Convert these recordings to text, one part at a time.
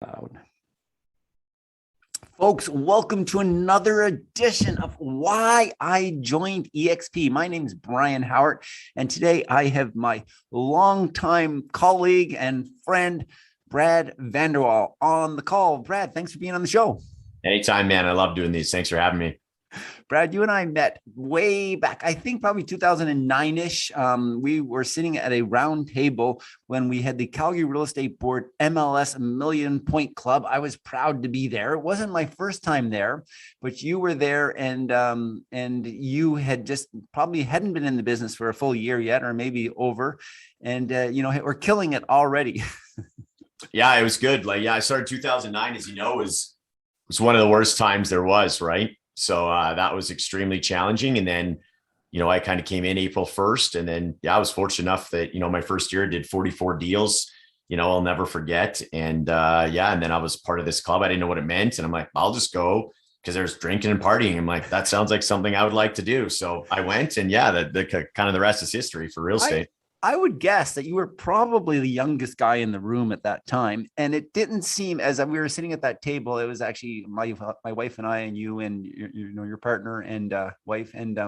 Loud. Folks, welcome to another edition of Why I Joined eXp. My name is Brian Howard, and today I have my longtime colleague and friend, Brad Van De Walle, on the call. Brad, thanks for being on the show. Anytime, man. I love doing these. Thanks for having me. Brad, you and I met way back, I think probably 2009-ish. We were sitting at a round table when we had the Calgary Real Estate Board MLS Million Point Club. I was proud to be there. It wasn't my first time there, but you were there, and you had just probably hadn't been in the business for a full year yet, or maybe over. And we're killing it already. Yeah, it was good. I started 2009, as you know, was one of the worst times there was, right? So that was extremely challenging. And then, I kind of came in April 1st. And then, I was fortunate enough that, my first year I did 44 deals, I'll never forget. And and then I was part of this club. I didn't know what it meant. And I'm like, I'll just go because there's drinking and partying. I'm like, that sounds like something I would like to do. So I went, and the kind of the rest is history for real estate. I would guess that you were probably the youngest guy in the room at that time. And it didn't seem, as we were sitting at that table, it was actually my wife and I, and you and your partner and wife and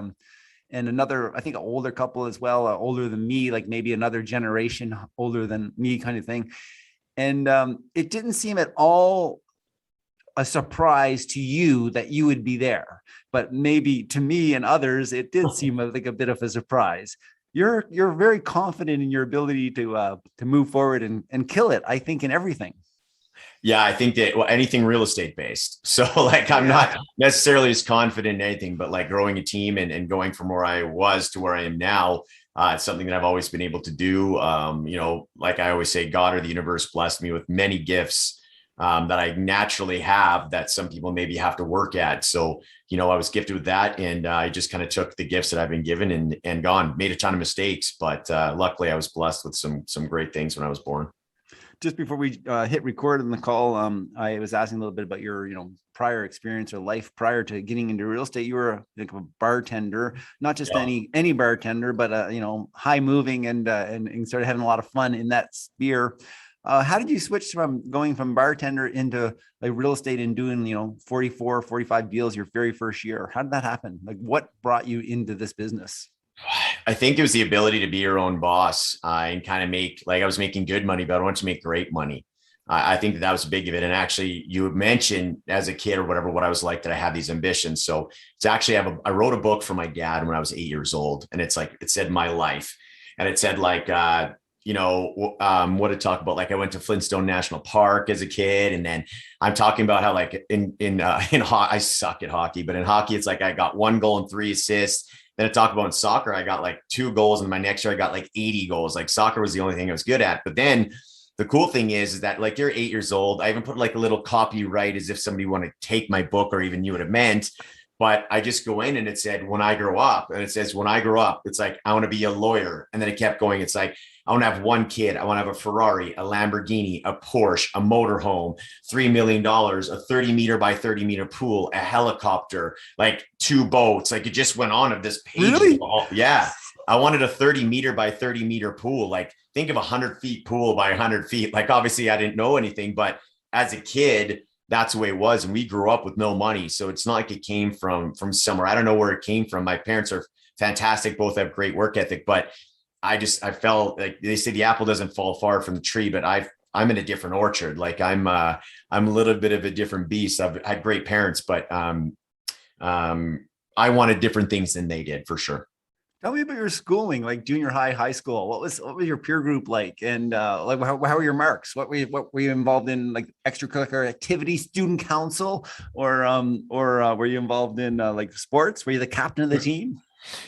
another, I think, an older couple as well, older than me, like maybe another generation older than me kind of thing. And it didn't seem at all a surprise to you that you would be there, but maybe to me and others, it did seem like a bit of a surprise. You're very confident in your ability to move forward and kill it, I think, in everything. Yeah, I think that anything real estate based. So I'm not necessarily as confident in anything, but like growing a team and going from where I was to where I am now, it's something that I've always been able to do. Like I always say, God or the universe blessed me with many gifts that I naturally have that some people maybe have to work at. So, I was gifted with that, and I just kind of took the gifts that I've been given and gone, made a ton of mistakes, but luckily I was blessed with some great things when I was born. Just before we hit record on the call, I was asking a little bit about your, prior experience or life prior to getting into real estate. You were like a bartender, not just any bartender, but high moving and started having a lot of fun in that sphere. How did you switch from going from bartender into like real estate and doing, 44, 45 deals your very first year? How did that happen? Like, what brought you into this business? I think it was the ability to be your own boss and kind of make, like, I was making good money, but I wanted to make great money. I think that was big of it. And actually, you mentioned as a kid or whatever, what I was like, that I had these ambitions. So it's actually, I wrote a book for my dad when I was 8 years old. And it's like, it said my life. And it said like, what to talk about. Like I went to Flintstone National Park as a kid. And then I'm talking about how like I suck at hockey, but in hockey, it's like I got 1 goal and 3 assists. Then I talk about in soccer, I got like 2 goals, and my next year I got like 80 goals. Like soccer was the only thing I was good at. But then the cool thing is that like you're 8 years old. I even put like a little copyright as if somebody wanted to take my book or even knew what it meant. But I just go in and it said, when I grow up, and it says, when I grow up, it's like, I want to be a lawyer. And then it kept going. It's like, I want to have 1 kid. I want to have a Ferrari, a Lamborghini, a Porsche, a motorhome, $3 million, a 30 meter by 30 meter pool, a helicopter, like 2 boats. Like it just went on of this page. Really? Yeah. I wanted a 30 meter by 30 meter pool. Like think of 100 feet pool by 100 feet. Like obviously I didn't know anything, but as a kid, that's the way it was. And we grew up with no money. So it's not like it came from somewhere. I don't know where it came from. My parents are fantastic. Both have great work ethic, but I felt like they say the apple doesn't fall far from the tree, but I'm in a different orchard. Like I'm a little bit of a different beast. I've had great parents, but I wanted different things than they did for sure. Tell me about your schooling, like junior high school. What was your peer group like? And like how were your marks? What were you involved in, like extracurricular activities, student council, or were you involved in like sports? Were you the captain of the team?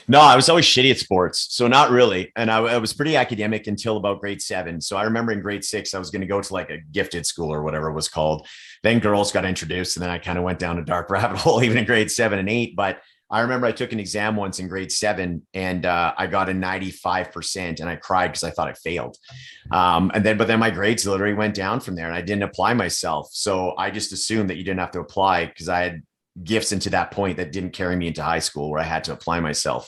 No, I was always shitty at sports. So not really. And I was pretty academic until about grade 7. So I remember in grade 6, I was going to go to like a gifted school or whatever it was called. Then girls got introduced, and then I kind of went down a dark rabbit hole, even in grade 7 and 8. But I remember I took an exam once in grade 7, and I got a 95%, and I cried because I thought I failed. But then my grades literally went down from there, and I didn't apply myself. So I just assumed that you didn't have to apply because I had gifts into that point that didn't carry me into high school where I had to apply myself.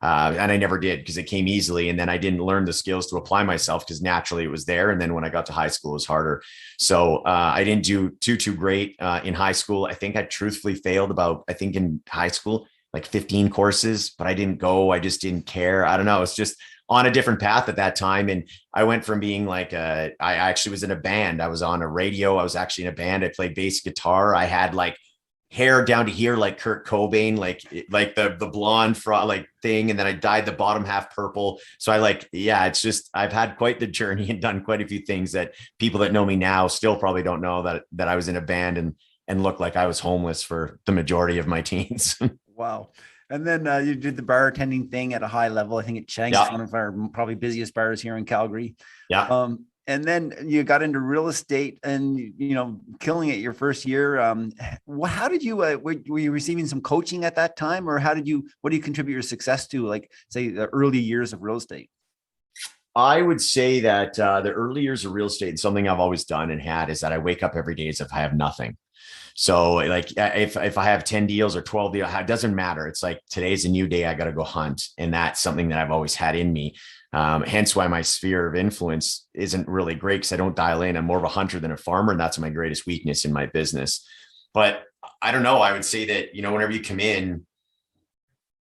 And I never did because it came easily. And then I didn't learn the skills to apply myself because naturally it was there. And then when I got to high school, it was harder. So I didn't do too great in high school. I think I truthfully failed about, I think in high school, like 15 courses, but I didn't go. I just didn't care. I don't know. It's just on a different path at that time. And I went from being like, I actually was in a band. I was on a radio. I was actually in a band. I played bass guitar. I had like hair down to here, like Kurt Cobain, like the blonde like thing. And then I dyed the bottom half purple. So I like, yeah, it's just, I've had quite the journey and done quite a few things that people that know me now still probably don't know that I was in a band and looked like I was homeless for the majority of my teens. Wow. And then you did the bartending thing at a high level. I think at Chang's, Yeah. one of our probably busiest bars here in Calgary. Yeah. And then you got into real estate and, killing it your first year. How did you, were you receiving some coaching at that time, or what do you contribute your success to, like, say, the early years of real estate? I would say that the early years of real estate, and something I've always done and had, is that I wake up every day as if I have nothing. So like if I have 10 deals or 12 deals, it doesn't matter. It's like, today's a new day. I got to go hunt. And that's something that I've always had in me. Hence why my sphere of influence isn't really great, because I don't dial in. I'm more of a hunter than a farmer. And that's my greatest weakness in my business. But I don't know. I would say that, whenever you come in,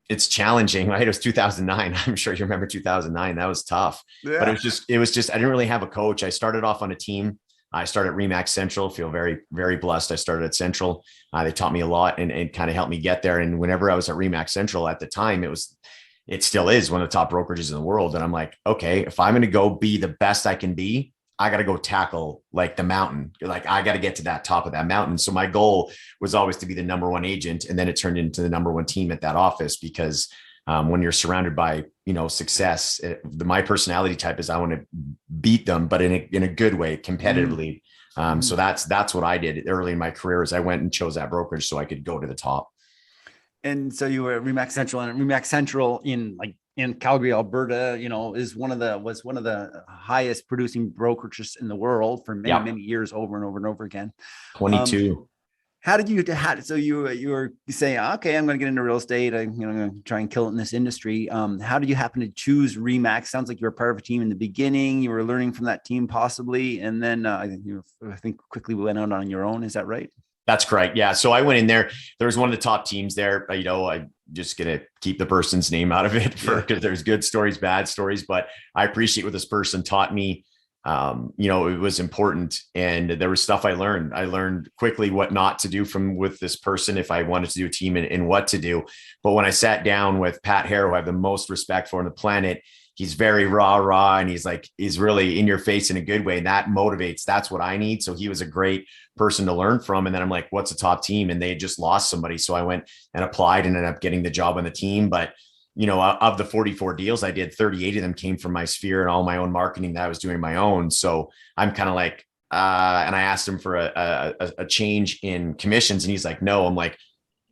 it's challenging, right? It was 2009. I'm sure you remember 2009. That was tough. Yeah. But it was just, I didn't really have a coach. I started off on a team. I started at Remax Central, feel very, very blessed. I started at Central. They taught me a lot and kind of helped me get there. And whenever I was at Remax Central at the time, it still is one of the top brokerages in the world. And I'm like, okay, if I'm going to go be the best I can be, I got to go tackle like the mountain. Like, I got to get to that top of that mountain. So my goal was always to be the number one agent. And then it turned into the number one team at that office, because when you're surrounded by, success, my personality type is I want to beat them, but in a good way, competitively. So that's what I did early in my career, is I went and chose that brokerage so I could go to the top. And so you were at Remax Central, and Remax Central in Calgary, Alberta, was one of the highest producing brokerages in the world for many years, over and over and over again. 22. So you were saying, okay, I'm going to get into real estate. I'm going to try and kill it in this industry. How did you happen to choose Remax? Sounds like you were part of a team in the beginning. You were learning from that team possibly. And then I think quickly went out on your own. Is that right? That's correct. Yeah. So I went in there. There was one of the top teams there. I'm just going to keep the person's name out of it because there's good stories, bad stories, but I appreciate what this person taught me. It was important, and there was stuff I learned. I learned quickly what not to do with this person if I wanted to do a team, and what to do. But when I sat down with Pat Hare, who I have the most respect for on the planet, he's very raw, and he's really in your face in a good way. And that motivates. That's what I need. So he was a great person to learn from. And then I'm like, what's a top team? And they had just lost somebody. So I went and applied and ended up getting the job on the team. But of the 44 deals I did, 38 of them came from my sphere and all my own marketing that I was doing my own. So I'm kind of like, and I asked him for a change in commissions, and he's like, no. I'm like,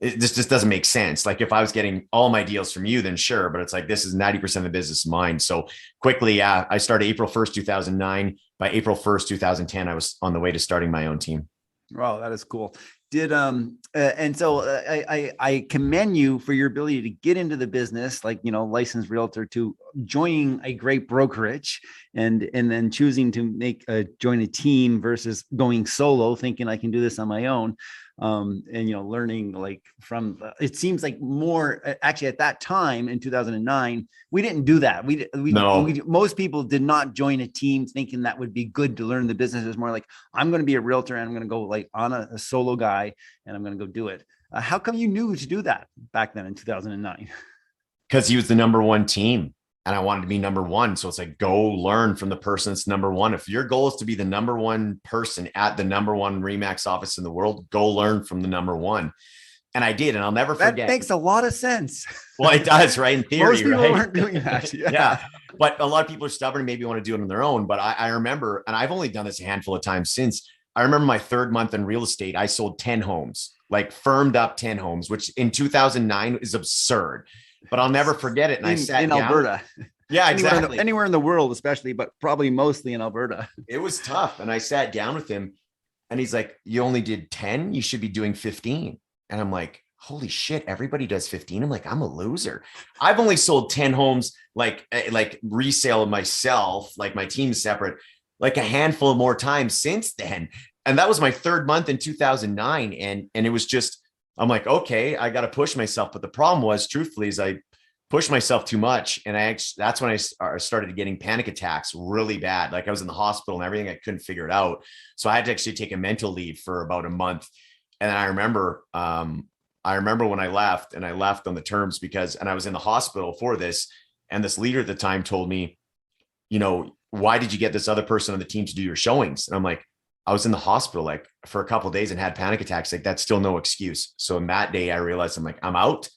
this just doesn't make sense. Like, if I was getting all my deals from you, then sure. But it's like, this is 90% of the business of mine. So quickly, I started April 1st, 2009. By April 1st, 2010, I was on the way to starting my own team. Wow, that is cool. And so I commend you for your ability to get into the business, like, licensed realtor, to joining a great brokerage and then choosing to join a team versus going solo, thinking I can do this on my own. Learning like from, it seems like more actually at that time in 2009, we didn't do that. Most people did not join a team thinking that would be good to learn the business. It's more like, I'm going to be a realtor and I'm going to go like on a solo guy and I'm going to go do it. How come you knew to do that back then in 2009? Because he was the number one team. And I wanted to be number one. So it's like, go learn from the person that's number one. If your goal is to be the number one person at the number one Remax office in the world, go learn from the number one. And I did. And I'll never forget. That makes a lot of sense. Well, it does, right? In theory, most people aren't doing that. Yeah. But a lot of people are stubborn and maybe want to do it on their own. But I remember, and I've only done this a handful of times since. I remember my third month in real estate, I sold 10 homes, like firmed up 10 homes, which in 2009 is absurd. But I'll never forget it. And I sat in down. Alberta. Yeah, exactly. Anywhere in the world, especially, but probably mostly in Alberta. It was tough. And I sat down with him and he's like, you only did 10. You should be doing 15. And I'm like, holy shit, everybody does 15. I'm like, I'm a loser. I've only sold 10 homes, like resale myself, like my team's separate, like a handful more times since then. And that was my third month in 2009. And it was just, I'm like, okay, I got to push myself. But the problem was, truthfully, is I pushed myself too much. And that's when I started getting panic attacks really bad. Like I was in the hospital and everything. I couldn't figure it out. So I had to actually take a mental leave for about a month. And then I remember when I left, and I left on the terms because, and I was in the hospital for this. And this leader at the time told me, why did you get this other person on the team to do your showings? And I'm like, I was in the hospital like for a couple of days and had panic attacks. Like that's still no excuse. So in that day, I realized I'm like, I'm out.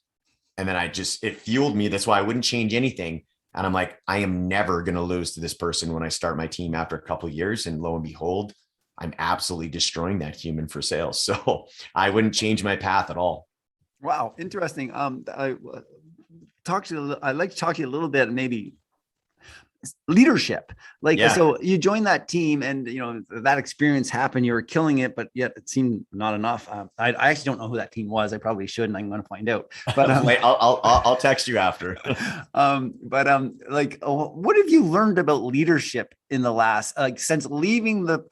And then it fueled me. That's why I wouldn't change anything. And I'm like, I am never going to lose to this person when I start my team after a couple of years. And lo and behold, I'm absolutely destroying that human for sales. So I wouldn't change my path at all. Wow. Interesting. I'd like to talk to you a little bit, maybe leadership. So you joined that team and, that experience happened, you were killing it, but yet it seemed not enough. I actually don't know who that team was. I probably should, and I'm going to find out, but wait, I'll text you after. What have you learned about leadership in the last, since leaving the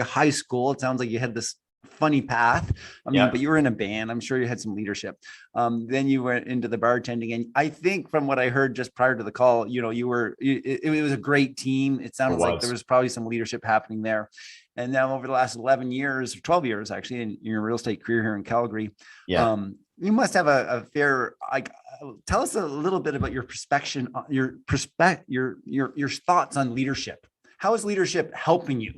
high school? It sounds like you had this funny path. But you were in a band. I'm sure you had some leadership. Then you went into the bartending, and I think from what I heard just prior to the call, it was a great team. It sounded like there was probably some leadership happening there. And now over the last 11 years, 12 years, actually, in your real estate career here in Calgary, you must have a fair, tell us a little bit about your perspective, your thoughts on leadership. How is leadership helping you?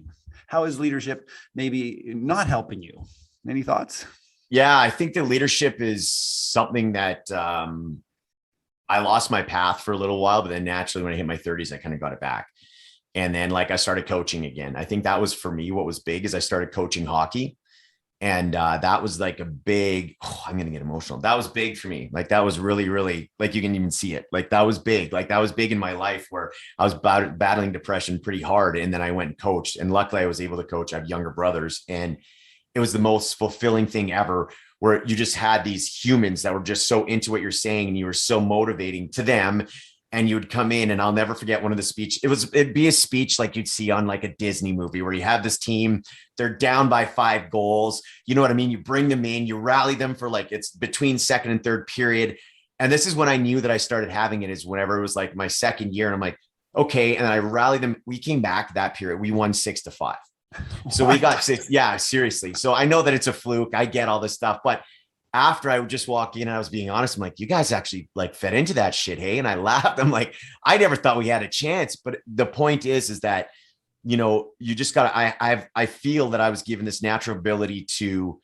How is leadership maybe not helping you? Any thoughts? Yeah, I think that leadership is something that I lost my path for a little while, but then naturally when I hit my 30s, I kind of got it back. And then I started coaching again. I think that was for me, what was big is I started coaching hockey. And that was like a big, I'm going to get emotional. That was big for me. Like that was really, really, like you can even see it. Like that was big. Like that was big in my life where I was battling depression pretty hard. And then I went and coached. And luckily I was able to coach. I have younger brothers. And it was the most fulfilling thing ever, where you just had these humans that were just so into what you're saying and you were so motivating to them. And you would come in, and I'll never forget one of the speech. It'd be a speech like you'd see on like a Disney movie where you have this team, they're down by 5 goals. You know what I mean? You bring them in, you rally them for like, it's between second and third period. And this is when I knew that I started having it, is whenever it was like my second year. And I'm like, okay. And I rallied them. We came back that period. We won 6-5. So we got 6. Yeah, seriously. So I know that it's a fluke. I get all this stuff, but after I would just walk in and I was being honest, I'm like, you guys actually like fed into that shit. Hey. And I laughed. I'm like, I never thought we had a chance. But the point is that, you just got to, I feel that I was given this natural ability to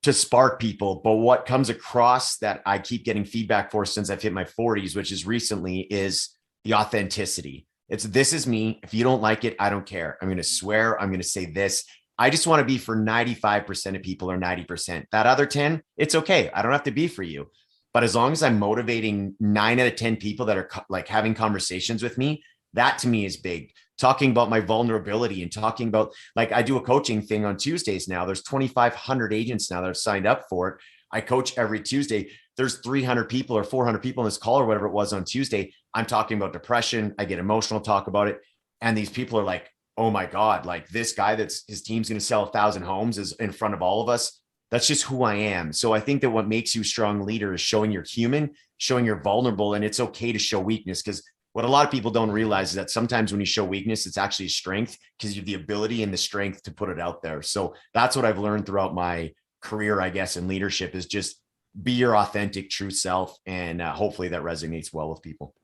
spark people. But what comes across that I keep getting feedback for since I've hit my 40s, which is recently, is the authenticity. This is me. If you don't like it, I don't care. I'm going to swear. I'm going to say this. I just want to be for 95% of people, or 90%. That other 10, it's okay. I don't have to be for you. But as long as I'm motivating 9 out of 10 people that are like having conversations with me, that to me is big. Talking about my vulnerability and talking about, like, I do a coaching thing on Tuesdays now. There's 2,500 agents now that have signed up for it. I coach every Tuesday. There's 300 people or 400 people in this call or whatever it was on Tuesday. I'm talking about depression. I get emotional, talk about it. And these people are like, oh my God, like this guy that's his team's going to sell 1,000 homes is in front of all of us. That's just who I am. So I think that what makes you a strong leader is showing you're human, showing you're vulnerable, and it's okay to show weakness. Because what a lot of people don't realize is that sometimes when you show weakness, it's actually strength, because you have the ability and the strength to put it out there. So that's what I've learned throughout my career, I guess, in leadership, is just be your authentic, true self. And hopefully that resonates well with people.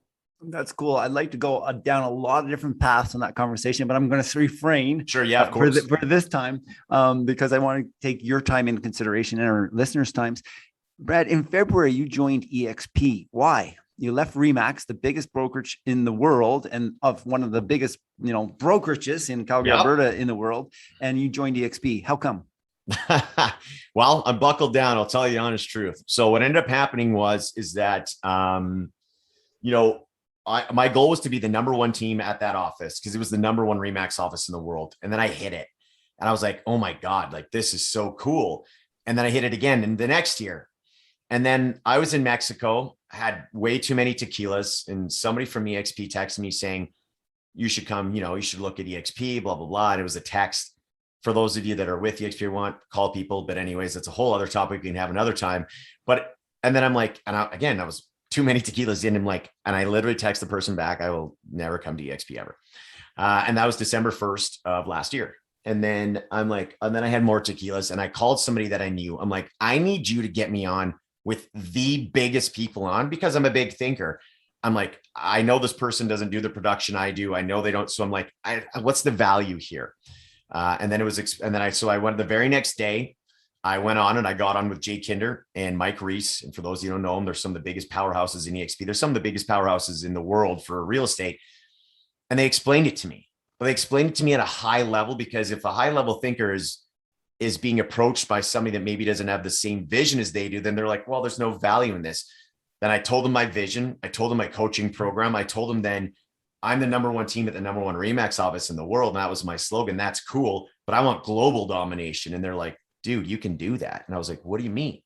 That's cool. I'd like to go down a lot of different paths in that conversation, but I'm going to refrain. Sure. Yeah, of course. For this time, because I want to take your time into consideration and our listeners' times. Brad, in February, you joined eXp. Why? You left Remax, the biggest brokerage in the world and of one of the biggest, brokerages in Calgary, Alberta in the world, and you joined eXp. How come? Well, I'm buckled down. I'll tell you the honest truth. So what ended up happening is that, my goal was to be the number one team at that office, because it was the number one Remax office in the world. And then I hit it and I was like, oh my God, like this is so cool. And then I hit it again in the next year. And then I was in Mexico, had way too many tequilas, and somebody from eXp texted me saying, you should come, you should look at eXp, blah, blah, blah. And it was a text. For those of you that are with eXp or want, call people. But anyways, it's a whole other topic we can have another time. And then I'm like, I was too many tequilas in. And I literally text the person back, I will never come to eXp ever. And that was December 1st of last year. And then and then I had more tequilas and I called somebody that I knew. I'm like, I need you to get me on with the biggest people on, because I'm a big thinker. I'm like, I know this person doesn't do the production I do. I know they don't. So I'm like, what's the value here? And then I went the very next day. I went on and I got on with Jay Kinder and Mike Reese. And for those of you who don't know them, they're some of the biggest powerhouses in eXp. They're some of the biggest powerhouses in the world for real estate. And they explained it to me. But they explained it to me at a high level, because if a high level thinker is being approached by somebody that maybe doesn't have the same vision as they do, then they're like, well, there's no value in this. Then I told them my vision. I told them my coaching program. I told them then I'm the number one team at the number one RE/MAX office in the world. And that was my slogan. That's cool, but I want global domination. And they're like, dude, you can do that. And I was like, what do you mean?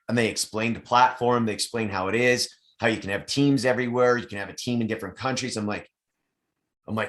And they explained the platform. They explained how it is, how you can have teams everywhere. You can have a team in different countries. I'm like,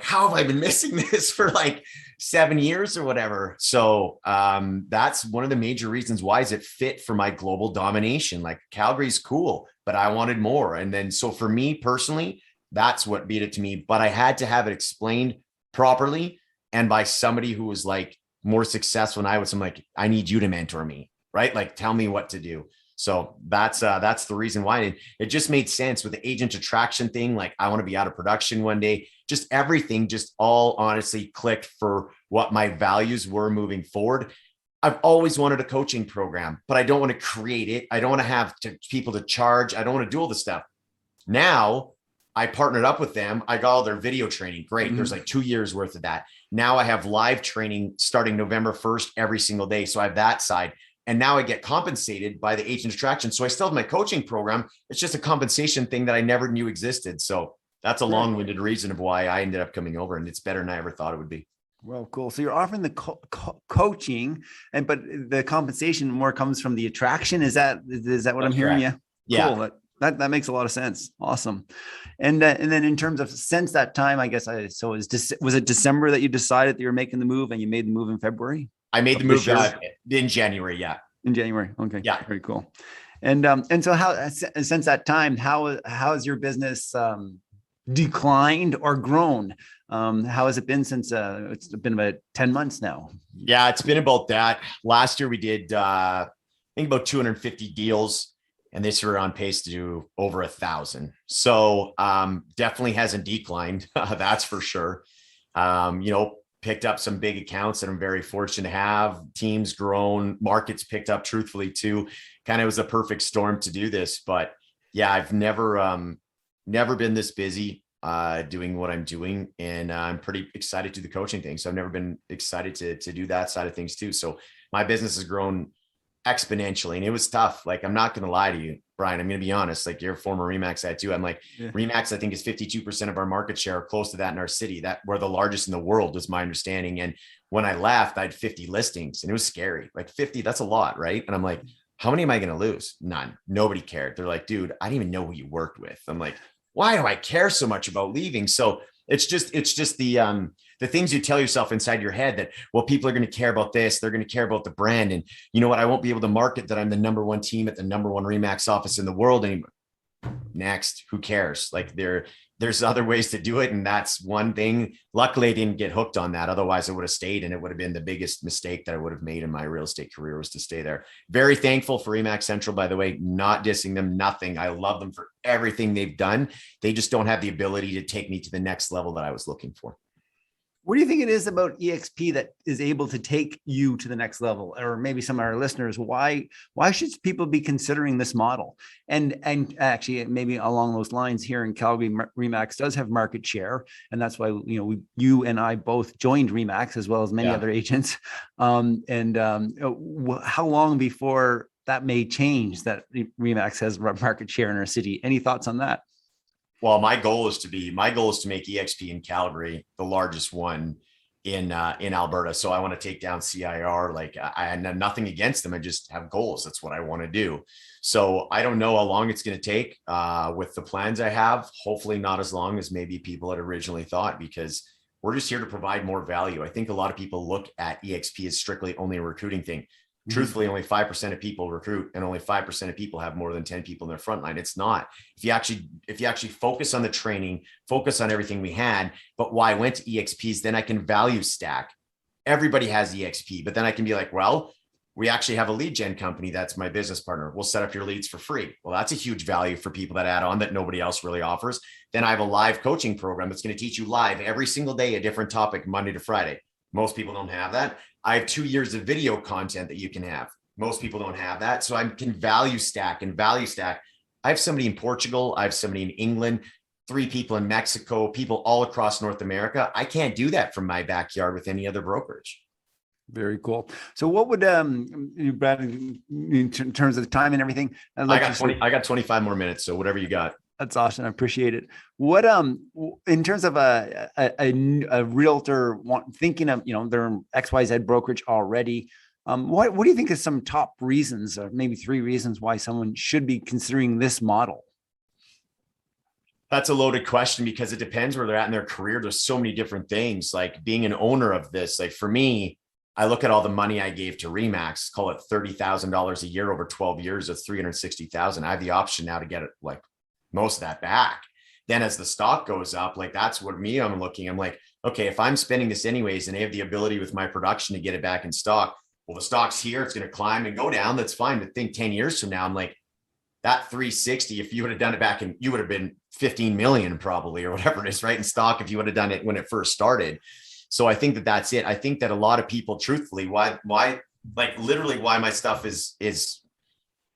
how have I been missing this for like 7 years or whatever? So that's one of the major reasons why is it fit for my global domination. Like Calgary's cool, but I wanted more. And then, so for me personally, that's what beat it to me, but I had to have it explained properly and by somebody who was like more successful than I was. I'm like, I need you to mentor me, right? Like, tell me what to do. So that's the reason why it just made sense with the agent attraction thing. Like, I want to be out of production one day, just everything, just all honestly clicked for what my values were moving forward. I've always wanted a coaching program, but I don't want to create it. I don't want to have people to charge. I don't want to do all this stuff. Now I partnered up with them. I got all their video training. Great. There's like 2 years worth of that. Now I have live training starting November 1st, every single day. So I have that side. And now I get compensated by the agent attraction. So I still have my coaching program. It's just a compensation thing that I never knew existed. So that's a long-winded reason of why I ended up coming over, and it's better than I ever thought it would be. Well, cool. So you're offering the coaching, but the compensation more comes from the attraction. Is that what I'm hearing? Yeah. Yeah. Cool. That makes a lot of sense. Awesome. And then in terms of since that time, I guess was it December that you decided that you were making the move, and you made the move in February? I made the move in January. Yeah. In January. Okay. Yeah. Very cool. And so how, since that time, how has your business declined or grown? How has it been since it's been about 10 months now? Yeah, it's been about that. Last year we did, I think about 250 deals, and this year we're on pace to do over 1,000. So definitely hasn't declined. That's for sure. Picked up some big accounts that I'm very fortunate to have. Teams grown, markets picked up truthfully too. Kind of was a perfect storm to do this. But yeah, I've never been this busy doing what I'm doing. And I'm pretty excited to do the coaching thing. So I've never been excited to do that side of things too. So my business has grown exponentially, and it was tough. Like, I'm not going to lie to you, Brian. I'm going to be honest. Like, you're a former RE/MAX guy too. I'm like, yeah. RE/MAX, I think, is 52% of our market share, close to that in our city. That we're the largest in the world, is my understanding. And when I left, I had 50 listings, and it was scary. Like 50, that's a lot, right? And I'm like, how many am I going to lose? None. Nobody cared. They're like, dude, I didn't even know who you worked with. I'm like, why do I care so much about leaving? So it's just the things you tell yourself inside your head that, well, people are going to care about this. They're going to care about the brand. And you know what? I won't be able to market that I'm the number one team at the number one RE/MAX office in the world anymore. Next, who cares? Like, there's other ways to do it. And that's one thing. Luckily, I didn't get hooked on that. Otherwise I would have stayed, and it would have been the biggest mistake that I would have made in my real estate career, was to stay there. Very thankful for RE/MAX Central, by the way, not dissing them, nothing. I love them for everything they've done. They just don't have the ability to take me to the next level that I was looking for. What do you think it is about eXp that is able to take you to the next level? Or maybe some of our listeners, why should people be considering this model? And actually, maybe along those lines, here in Calgary, RE/MAX does have market share, and that's why you and I both joined RE/MAX, as well as many other agents. How long before that may change, that RE/MAX has market share in our city? Any thoughts on that? Well, my goal is to make eXp in Calgary the largest one in Alberta. So I want to take down CIR. Like I have nothing against them. I just have goals. That's what I want to do. So I don't know how long it's going to take with the plans I have. Hopefully not as long as maybe people had originally thought, because we're just here to provide more value. I think a lot of people look at eXp as strictly only a recruiting thing. Truthfully, only 5% of people recruit, and only 5% of people have more than 10 people in their front line. It's not. If you actually focus on the training, focus on everything we had, but why I went to EXPs, then I can value stack. Everybody has EXP, but then I can be like, well, we actually have a lead gen company. That's my business partner. We'll set up your leads for free. Well, that's a huge value for people that add on that nobody else really offers. Then I have a live coaching program that's going to teach you live every single day, a different topic, Monday to Friday. Most people don't have that. I have 2 years of video content that you can have. Most people don't have that. So I can value stack and value stack. I have somebody in Portugal. I have somebody in England, 3 people in Mexico, people all across North America. I can't do that from my backyard with any other brokerage. Very cool. So what would Brad, in terms of time and everything? I got 25 more minutes. So whatever you got. That's awesome. I appreciate it. What in terms of a realtor thinking of, their XYZ brokerage already, what do you think is some top reasons, or maybe 3 reasons why someone should be considering this model? That's a loaded question because it depends where they're at in their career. There's so many different things. Like being an owner of this, like for me, I look at all the money I gave to Remax, call it $30,000 a year over 12 years. That's $360,000. I have the option now to get it like most of that back. Then as the stock goes up, like that's what I'm looking. I'm like, okay, if I'm spending this anyways, and I have the ability with my production to get it back in stock, well, the stock's here, it's going to climb and go down. That's fine. But think 10 years from now, I'm like, that 360, if you would have done it back in, you would have been 15 million probably, or whatever it is, right? In stock, if you would have done it when it first started. So I think that that's it. I think that a lot of people, truthfully, why my stuff is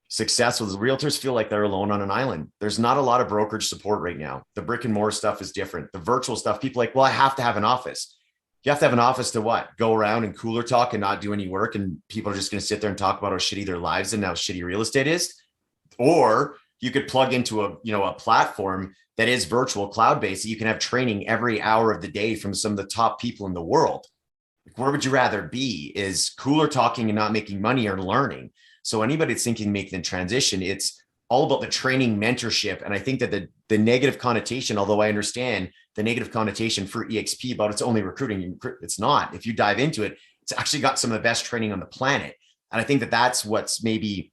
successful is realtors feel like they're alone on an island. There's not a lot of brokerage support right now. The brick and mortar stuff is different. The virtual stuff, people are like, well, I have to have an office. You have to have an office to what? Go around and cooler talk and not do any work. And people are just going to sit there and talk about how shitty their lives and how shitty real estate is. Or you could plug into a platform that is virtual, cloud-based, that you can have training every hour of the day from some of the top people in the world. Where would you rather be? Is cooler talking and not making money, or learning? So anybody that's thinking making the transition, it's all about the training, mentorship. And I think that the negative connotation, although I understand the negative connotation for eXp about it's only recruiting, it's not. If you dive into it, it's actually got some of the best training on the planet. And I think that that's what's maybe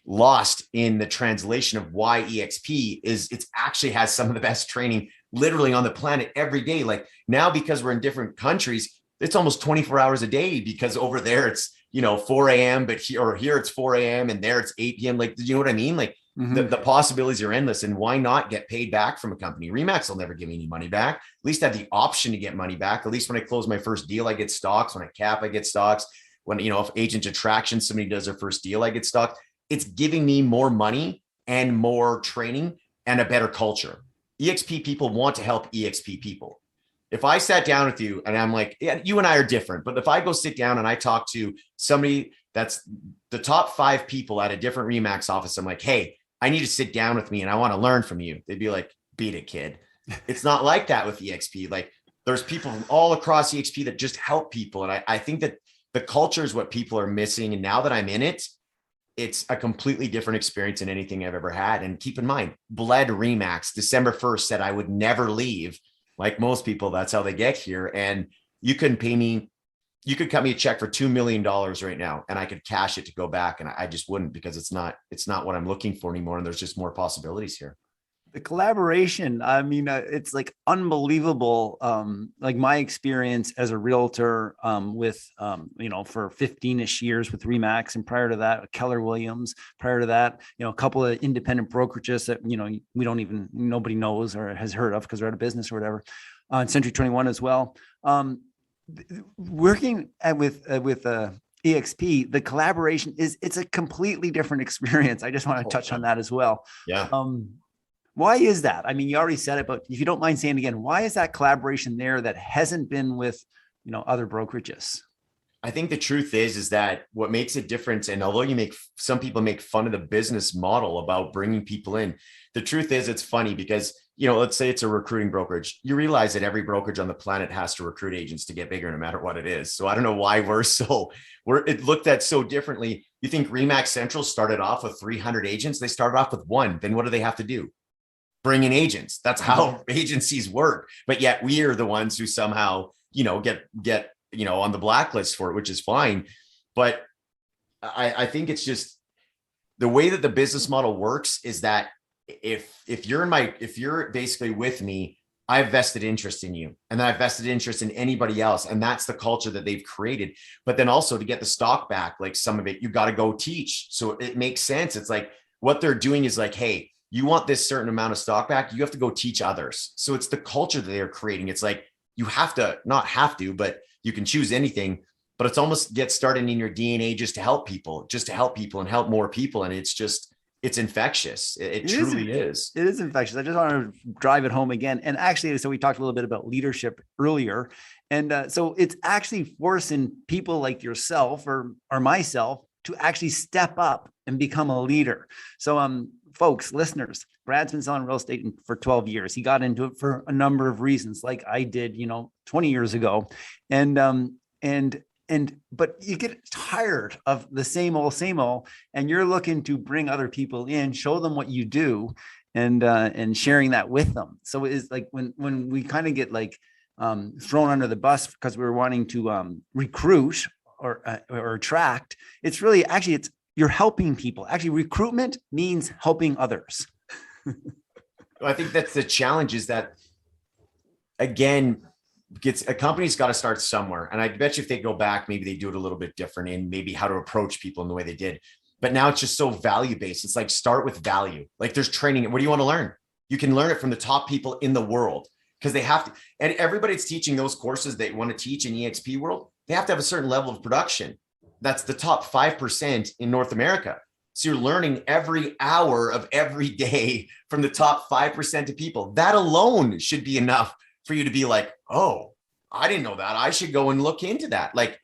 lost in the translation of why eXp is, it's actually has some of the best training literally on the planet every day. Like now, because we're in different countries, it's almost 24 hours a day, because over there it's 4 a.m. but here it's 4 a.m. and there it's 8 p.m. Like, do you know what I mean? Like the possibilities are endless. And why not get paid back from a company? Remax will never give me any money back. At least I have the option to get money back. At least when I close my first deal, I get stocks. When I cap, I get stocks. When, if Agent Attraction, somebody does their first deal, I get stocks. It's giving me more money and more training and a better culture. eXp people want to help eXp people. If I sat down with you and I'm like, yeah, you and I are different, but if I go sit down and I talk to somebody that's the top 5 people at a different Remax office, I'm like, hey, I need to sit down with me and I want to learn from you. They'd be like, beat it, kid. It's not like that with eXp. Like there's people from all across eXp that just help people. And I think that the culture is what people are missing. And now that I'm in it, it's a completely different experience than anything I've ever had. And keep in mind, Bled Remax, December 1st, said I would never leave. Like most people, that's how they get here. And you couldn't pay me. You could cut me a check for $2 million right now, and I could cash it to go back. And I just wouldn't, because it's not what I'm looking for anymore. And there's just more possibilities here. The collaboration, I mean, it's like unbelievable. Like my experience as a realtor with, for 15-ish years with Remax, and prior to that, Keller Williams, prior to that, a couple of independent brokerages that, nobody knows or has heard of because they're out of business or whatever, and Century 21 as well. Working with eXp, the collaboration it's a completely different experience. I just want to touch on that as well. Yeah. Why is that? I mean, you already said it, but if you don't mind saying it again, why is that collaboration there that hasn't been with, other brokerages? I think the truth is that what makes it different, and although some people make fun of the business model about bringing people in, the truth is it's funny because let's say it's a recruiting brokerage. You realize that every brokerage on the planet has to recruit agents to get bigger, no matter what it is. So I don't know why it looked at so differently. You think Remax Central started off with 300 agents? They started off with one. Then what do they have to do? Bring in agents. That's how agencies work. But yet we are the ones who somehow, get on the blacklist for it, which is fine. But I think it's just the way that the business model works is that if you're basically with me, I have vested interest in you, and then I've vested interest in anybody else. And that's the culture that they've created. But then also to get the stock back, like some of it, you got to go teach. So it makes sense. It's like what they're doing is like, hey, you want this certain amount of stock back, you have to go teach others. So it's the culture that they're creating. It's like, you have to, not have to, but you can choose anything, but it's almost get started in your DNA just to help people and help more people. And it's infectious. It truly is. It is infectious. I just want to drive it home again. And actually, so we talked a little bit about leadership earlier. And so it's actually forcing people like yourself or myself to actually step up and become a leader. So folks, listeners, Brad's been selling real estate for 12 years. He got into it for a number of reasons, like I did, 20 years ago. But you get tired of the same old, and you're looking to bring other people in, show them what you do, and sharing that with them. So it's like when we kind of get like thrown under the bus because we're wanting to recruit or attract, it's really actually you're helping people. Actually, recruitment means helping others. I think that's the challenge, is that, again, a company's got to start somewhere. And I bet you if they go back, maybe they do it a little bit different in maybe how to approach people in the way they did. But now it's just so value-based. It's like, start with value. Like, there's training. What do you want to learn? You can learn it from the top people in the world, because they have to. And everybody that's teaching those courses they want to teach in eXp world, they have to have a certain level of production. That's the top 5% in North America. So you're learning every hour of every day from the top 5% of people. That alone should be enough for you to be like, oh, I didn't know that. I should go and look into that. Like,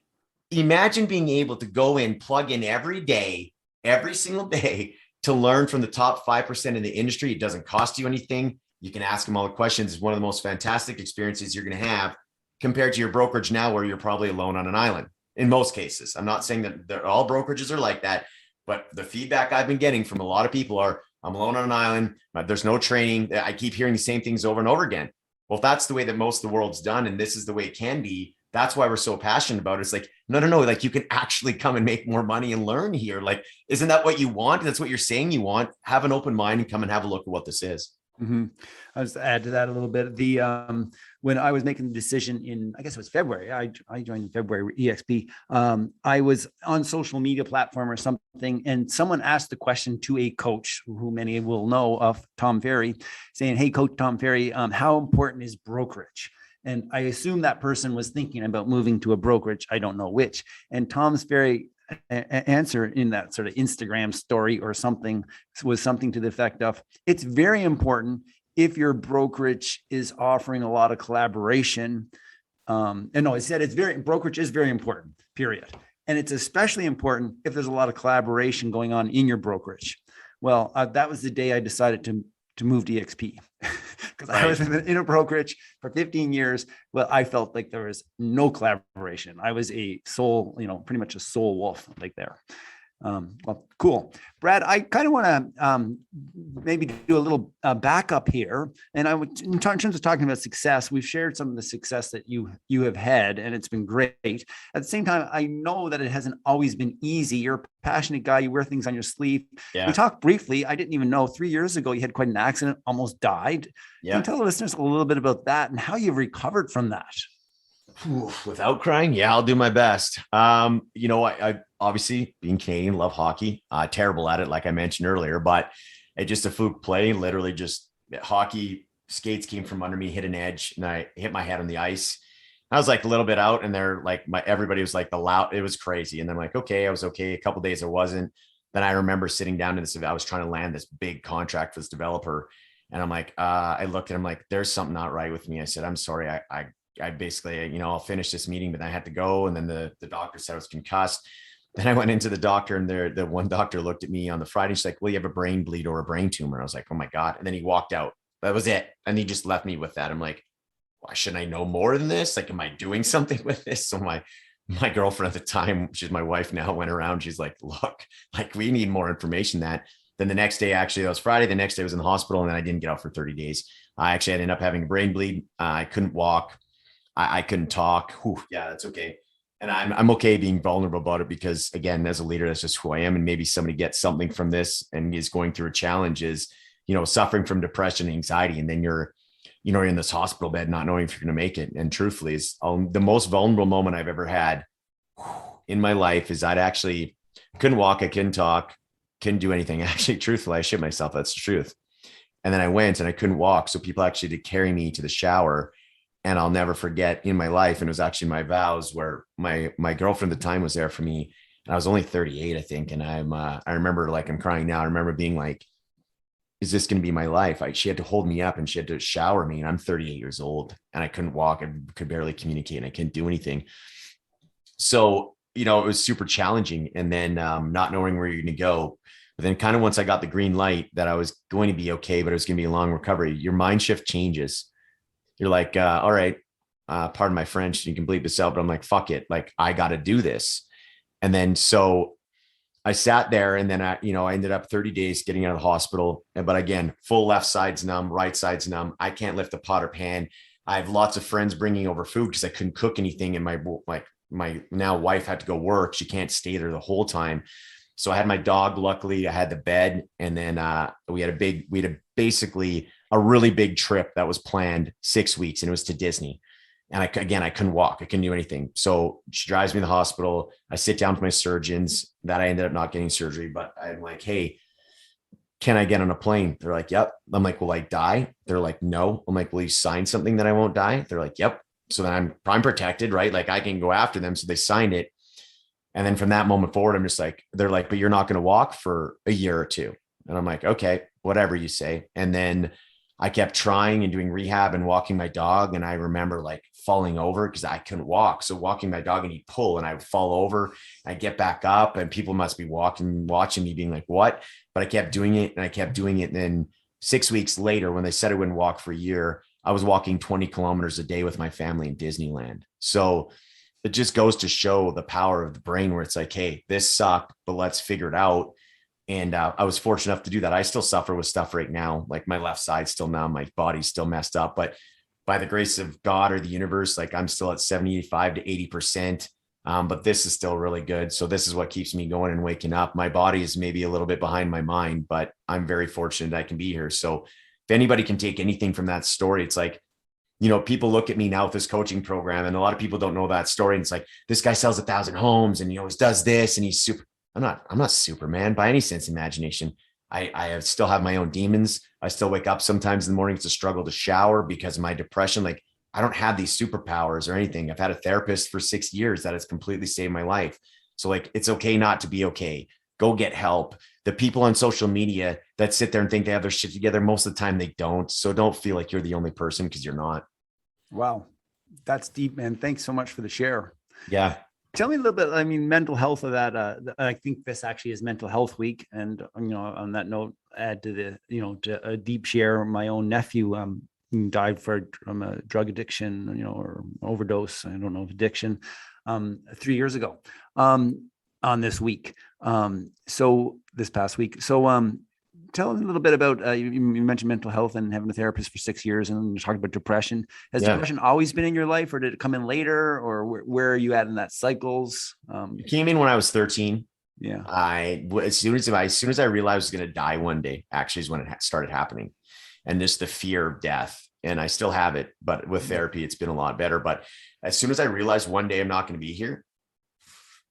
imagine being able to go in, plug in every day, every single day, to learn from the top 5% in the industry. It doesn't cost you anything. You can ask them all the questions. It's one of the most fantastic experiences you're going to have, compared to your brokerage now, where you're probably alone on an island in most cases. I'm not saying that all brokerages are like that, but the feedback I've been getting from a lot of people are, I'm alone on an island, there's no training. I keep hearing the same things over and over again. Well, if that's the way that most of the world's done, and this is the way it can be, that's why we're so passionate about it. It's like, no, like, you can actually come and make more money and learn here. Like, isn't that what you want? That's what you're saying you want. Have an open mind and come and have a look at what this is. Mm-hmm. I'll just add to that a little bit. When I was making the decision in, I guess it was February, I joined in February, eXp. I was on social media platform or something, and someone asked the question to a coach who many will know of, Tom Ferry, saying, "Hey, Coach Tom Ferry, how important is brokerage?" And I assume that person was thinking about moving to a brokerage. I don't know which. And Tom's very answer in that sort of Instagram story or something was something to the effect of, it's very important if your brokerage is offering a lot of collaboration. And no, I said brokerage is very important, period. And it's especially important if there's a lot of collaboration going on in your brokerage. Well, that was the day I decided to move to eXp, because I was in a brokerage for 15 years. Well, I felt like there was no collaboration. I was a sole, pretty much a sole wolf like there. Well, cool. Brad, I kind of want to maybe do a little backup here. And I would, in terms of talking about success, we've shared some of the success that you have had, and it's been great. At the same time, I know that it hasn't always been easy. You're a passionate guy. You wear things on your sleeve. Yeah. We talked briefly. I didn't even know 3 years ago you had quite an accident, almost died. Yeah. Can you tell the listeners a little bit about that and how you've recovered from that? Without crying? Yeah, I'll do my best. I obviously, being Canadian, love hockey. Terrible at it, like I mentioned earlier, but it's just a fluke play. Literally, just hockey skates came from under me, hit an edge, and I hit my head on the ice. I was like a little bit out, and they're like, everybody was like it was crazy. And then I'm like, okay, I was okay. A couple of days I wasn't. Then I remember sitting down to this. I was trying to land this big contract for this developer, and I'm like, I looked at him like, there's something not right with me. I said, I'm sorry. I basically, I'll finish this meeting, but I had to go. And then the doctor said I was concussed. Then I went into the doctor, and the one doctor looked at me on the Friday. She's like, well, you have a brain bleed or a brain tumor. I was like, oh my God. And then he walked out. That was it. And he just left me with that. I'm like, why shouldn't I know more than this? Like, am I doing something with this? So my girlfriend at the time, she's my wife now, went around. She's like, look, like we need more information. That then the next day, actually, that was Friday. The next day I was in the hospital, and then I didn't get out for 30 days. I actually ended up having a brain bleed. I couldn't walk. I couldn't talk. Whew, yeah, that's okay. And I'm okay being vulnerable about it because, again, as a leader, that's just who I am. And maybe somebody gets something from this and is going through a challenge, is, suffering from depression and anxiety. And then you're in this hospital bed, not knowing if you're going to make it. And truthfully, is the most vulnerable moment I've ever had in my life is I'd actually couldn't walk. I couldn't talk, couldn't do anything. Actually, truthfully, I shit myself. That's the truth. And then I went and I couldn't walk. So people actually did carry me to the shower. And I'll never forget in my life, and it was actually my vows, where my girlfriend at the time was there for me. And I was only 38, I think. And I remember, like, I'm crying now. I remember being like, is this going to be my life? She had to hold me up and she had to shower me. And I'm 38 years old and I couldn't walk. I could barely communicate and I couldn't do anything. So, it was super challenging. And then not knowing where you're going to go. But then kind of once I got the green light that I was going to be okay, but it was going to be a long recovery, your mind shift changes. You're like, all right, pardon my French, you can bleep this out, but I'm like, fuck it. Like, I got to do this. And then, so I sat there, and then I ended up 30 days getting out of the hospital. But again, full left side's numb, right side's numb. I can't lift a pot or pan. I have lots of friends bringing over food because I couldn't cook anything. And my now wife had to go work. She can't stay there the whole time. So I had my dog. Luckily, I had the bed. And then we had basically a really big trip that was planned 6 weeks, and it was to Disney. And I couldn't walk. I couldn't do anything. So she drives me to the hospital. I sit down with my surgeons. That I ended up not getting surgery, but I'm like, hey, can I get on a plane? They're like, yep. I'm like, will I die? They're like, no. I'm like, will you sign something that I won't die? They're like, yep. So then I'm protected, right? Like, I can go after them. So they signed it. And then from that moment forward, I'm just like, they're like, but you're not going to walk for a year or two. And I'm like, okay, whatever you say. And then I kept trying and doing rehab and walking my dog. And I remember like falling over because I couldn't walk. So walking my dog, and he'd pull and I would fall over. I get back up, and people must be watching me being like, what? But I kept doing it and I kept doing it. And then 6 weeks later, when they said I wouldn't walk for a year, I was walking 20 kilometers a day with my family in Disneyland. So it just goes to show the power of the brain, where it's like, hey, this sucked, but let's figure it out. And I was fortunate enough to do that. I still suffer with stuff right now. Like, my left side's still numb, my body's still messed up, but by the grace of God or the universe, like, I'm still at 75 to 80%. But this is still really good. So this is what keeps me going and waking up. My body is maybe a little bit behind my mind, but I'm very fortunate I can be here. So if anybody can take anything from that story, it's like, people look at me now with this coaching program, and a lot of people don't know that story. And it's like, this guy sells 1,000 homes and he always does this, and he's super. I'm not Superman by any sense of imagination. I still have my own demons. I still wake up sometimes in the morning to struggle to shower because of my depression. Like, I don't have these superpowers or anything. I've had a therapist for 6 years that has completely saved my life. So, like, it's okay not to be okay. Go get help. The people on social media that sit there and think they have their shit together, most of the time they don't. So don't feel like you're the only person, because you're not. Wow. That's deep, man. Thanks so much for the share. Yeah. Tell me a little bit, mental health of that. I think this actually is Mental Health Week. And, on that note, add to to a deep share, my own nephew died from a drug addiction, or overdose. I don't know if addiction, 3 years ago on this week. So this past week. So tell me a little bit about, you mentioned mental health and having a therapist for 6 years, and you talked about depression. Has depression always been in your life, or did it come in later, or where are you at in that cycles? It came in when I was 13. Yeah. As soon as I realized I was going to die one day, actually is when it started happening. And just the fear of death. And I still have it, but with therapy, it's been a lot better. But as soon as I realized one day I'm not going to be here,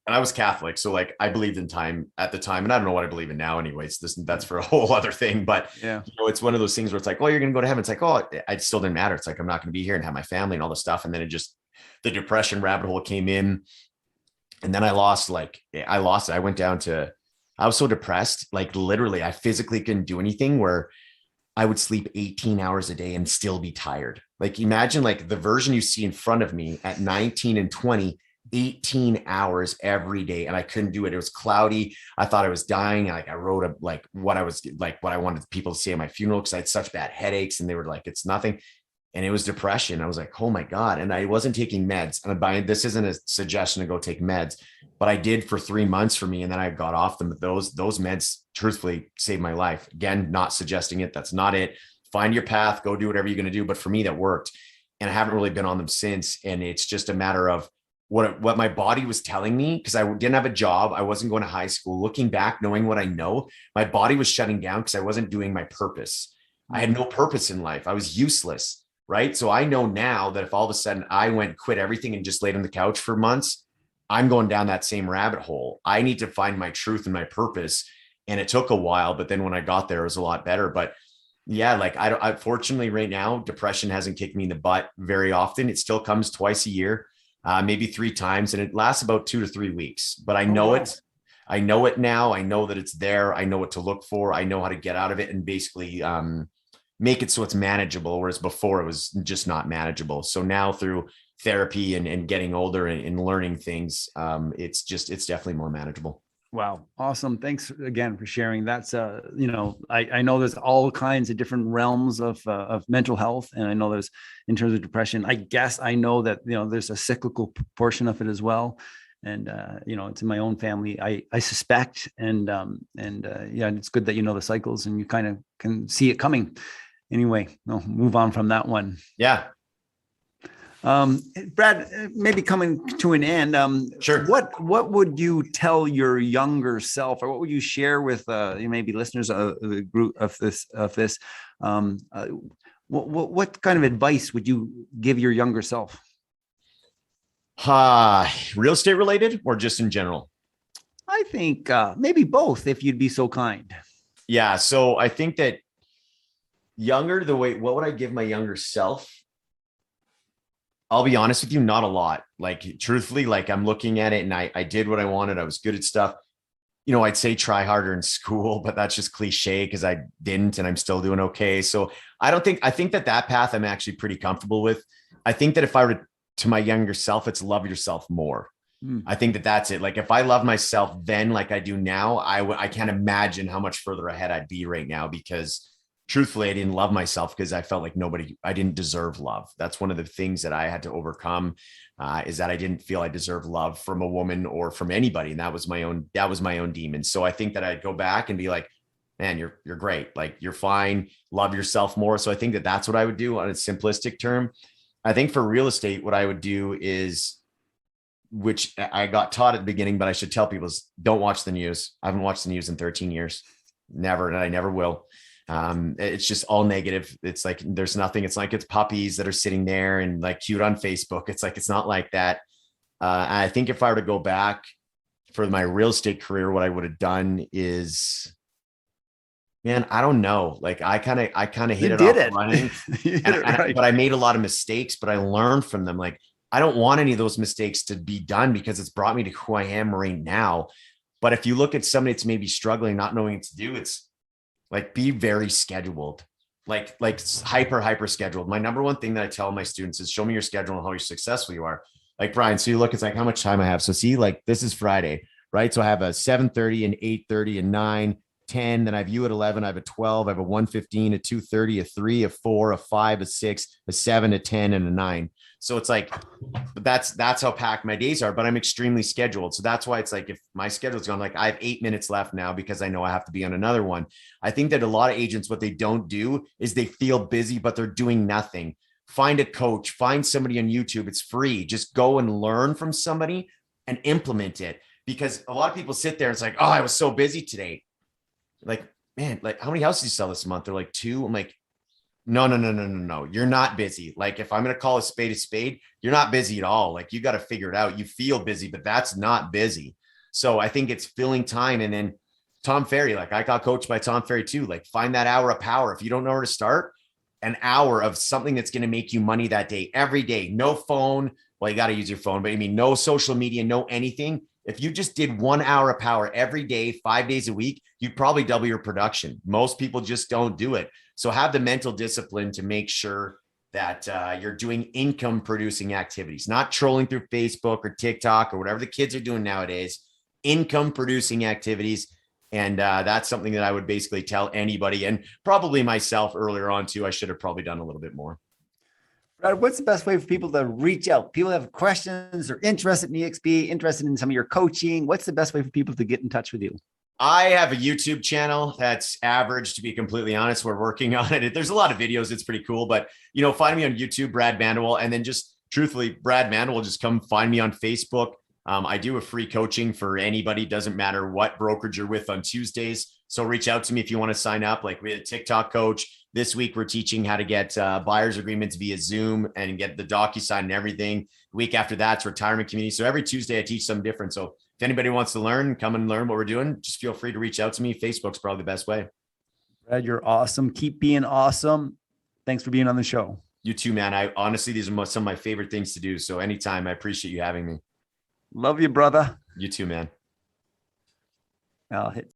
and I was Catholic, so like, I believed in time at the time, and I don't know what I believe in now anyways. That's for a whole other thing. But yeah, it's one of those things where it's like, oh, you're going to go to heaven. It's like, oh, it still didn't matter. It's like, I'm not going to be here and have my family and all this stuff. And then the depression rabbit hole came in, and then I lost it. I went down to, I was so depressed, like, literally, I physically couldn't do anything, where I would sleep 18 hours a day and still be tired. Like, imagine like the version you see in front of me at 19 and 20 18 hours every day, and I couldn't do it. It was cloudy. I thought I was dying. Like I wrote what I wanted people to say at my funeral, because I had such bad headaches, and they were like, it's nothing. And it was depression. I was like, oh my God. And I wasn't taking meds. And this isn't a suggestion to go take meds, but I did for 3 months for me. And then I got off them. Those meds truthfully saved my life. Again, not suggesting it. That's not it. Find your path, go do whatever you're going to do. But for me, that worked. And I haven't really been on them since. And it's just a matter of what my body was telling me, because I didn't have a job. I wasn't going to high school. Looking back, knowing what I know, my body was shutting down because I wasn't doing my purpose. I had no purpose in life. I was useless. Right. So I know now that if all of a sudden I quit everything and just laid on the couch for months, I'm going down that same rabbit hole. I need to find my truth and my purpose. And it took a while, but then when I got there, it was a lot better. But yeah, like I fortunately right now, depression hasn't kicked me in the butt very often. It still comes twice a year, maybe 3 times, and it lasts about 2 to 3 weeks, but I know it. I know it now. I know that it's there. I know what to look for. I know how to get out of it and basically, make it so it's manageable. Whereas before it was just not manageable. So now through therapy and getting older and learning things, it's definitely more manageable. Wow. Awesome. Thanks again for sharing. That's, I know there's all kinds of different realms of mental health. And I know there's, in terms of depression, I guess I know that, there's a cyclical portion of it as well. And, it's in my own family, I suspect, and it's good that you know the cycles and you kind of can see it coming. Anyway, we'll move on from that one. Yeah. Brad, maybe coming to an end. Sure. What would you tell your younger self, or what would you share with maybe listeners of the group of this? What kind of advice would you give your younger self? Real estate related or just in general? I think maybe both, if you'd be so kind. Yeah. So I think that what would I give my younger self? I'll be honest with you, not a lot. Like truthfully, like I'm looking at it and I did what I wanted. I was good at stuff. I'd say try harder in school, but that's just cliche because I didn't and I'm still doing okay. So I think that path I'm actually pretty comfortable with. I think that if I were to my younger self, it's love yourself more. I think that that's it. Like if I love myself then like I do now, I can't imagine how much further ahead I'd be right now, because truthfully, I didn't love myself because I felt like I didn't deserve love. That's one of the things that I had to overcome, is that I didn't feel I deserved love from a woman or from anybody. And that was my own demon. So I think that I'd go back and be like, man, you're great. Like you're fine. Love yourself more. So I think that that's what I would do on a simplistic term. I think for real estate, what I would do is, which I got taught at the beginning, but I should tell people, is don't watch the news. I haven't watched the news in 13 years. Never. And I never will. It's just all negative. It's like, there's nothing. It's like, it's puppies that are sitting there and like cute on Facebook. It's like, it's not like that. I think if I were to go back for my real estate career, what I would have done is, man, I don't know. Like I kind of hit it off running, but I made a lot of mistakes, but I learned from them. Like, I don't want any of those mistakes to be done because it's brought me to who I am right now. But if you look at somebody that's maybe struggling, not knowing what to do, it's like, be very scheduled, like hyper scheduled. My number one thing that I tell my students is show me your schedule and how successful you are. Like Brian, so you look, it's like how much time I have. So see, like this is Friday, right? So I have a 7:30 and 8:30 and 9, 10. Then I have you at 11. I have a 12. I have a 1:15, a 2:30, a 3, a 4, a 5, a 6, a 7, a 10, and a 9. So it's like, that's how packed my days are, but I'm extremely scheduled. So that's why it's like, if my schedule's gone, like I have 8 minutes left now because I know I have to be on another one. I think that a lot of agents, what they don't do is they feel busy, but they're doing nothing. Find a coach, find somebody on YouTube. It's free. Just go and learn from somebody and implement it. Because a lot of people sit there and it's like, oh, I was so busy today. Like, man, like how many houses do you sell this month? They're like 2. I'm like, no. You're not busy. Like if I'm going to call a spade, you're not busy at all. Like you got to figure it out. You feel busy, but that's not busy. So I think it's filling time. And then Tom Ferry, like I got coached by Tom Ferry too. Like find that hour of power. If you don't know where to start, an hour of something that's going to make you money that day, every day, no phone. Well, you got to use your phone, but I mean, no social media, no anything. If you just did 1 hour of power every day, 5 days a week, you'd probably double your production. Most people just don't do it. So have the mental discipline to make sure that you're doing income producing activities, not trolling through Facebook or TikTok or whatever the kids are doing nowadays, income producing activities. And that's something that I would basically tell anybody, and probably myself earlier on too. I should have probably done a little bit more. Brad, what's the best way for people to reach out? People have questions or interested in eXp, interested in some of your coaching. What's the best way for people to get in touch with you? I have a YouTube channel that's average, to be completely honest. We're working on it. There's a lot of videos. It's pretty cool, but find me on YouTube, Brad Van De Walle, and then just truthfully, Brad Van De Walle, just come find me on Facebook. I do a free coaching for anybody. Doesn't matter what brokerage you're with on Tuesdays. So reach out to me if you want to sign up. Like, we had a TikTok coach. This week, we're teaching how to get buyer's agreements via Zoom and get the DocuSign and everything. The week after that's retirement community. So every Tuesday I teach something different. So if anybody wants to learn, come and learn what we're doing, just feel free to reach out to me. Facebook's probably the best way. Brad, you're awesome. Keep being awesome. Thanks for being on the show. You too, man. I honestly, these are some of my favorite things to do. So anytime, I appreciate you having me. Love you, brother. You too, man. I'll hit